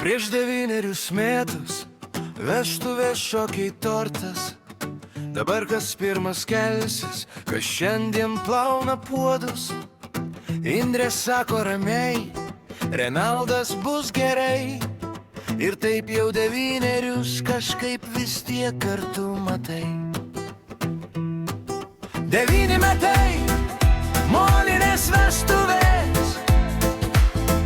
Prieš 9 metus vestuvės šokiai tortas. Dabar kas pirmas kelsis, kas šiandien plauna puodus. Indrė sako ramiai, Renaldas bus gerai. Ir taip jau 9 kažkaip vis tiek kartu matai. 9 metai, molinės vestuvės.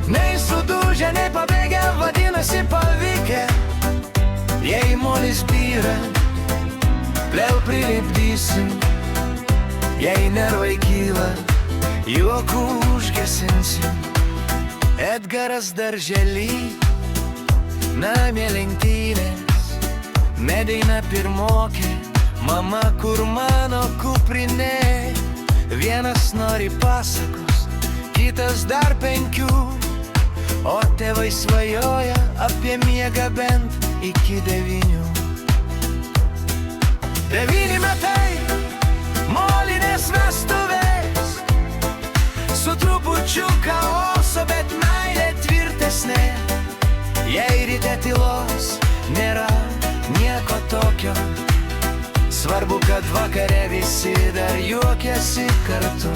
Nei sudužę, nei pabėgę, vadinasi pavykę. Jei molis byra, vėl prilipdysim. Jei nervai kyla, juokų užgesinsim. Edgaras daržely, namie lenktynės. Medeina pirmokė, mama kur mano kuprinė. Vienas nori pasakos, kitas dar 5. O tėvai svajoja apie miegą bent iki 9. 9 metai, molinės vestuvės. Su trupučiu chaoso, bet meilė tvirtesnė. Jei ryte tylos nėra nieko tokio, svarbu, kad vakare visi dar juokiasi kartu.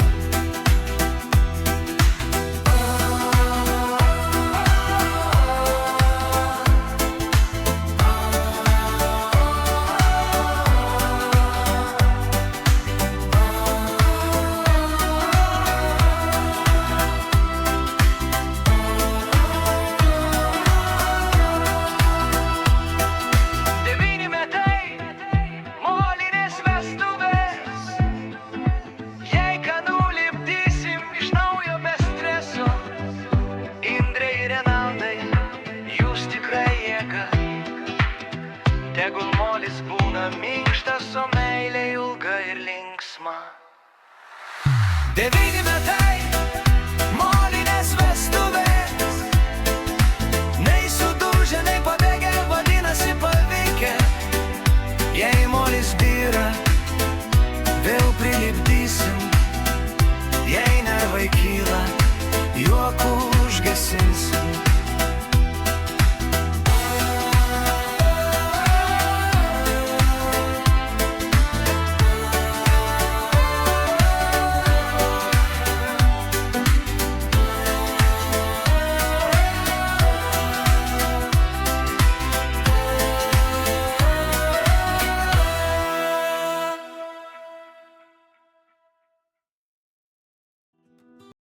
Tegul molis būna minkštas, o meilė ilga ir linksma. 9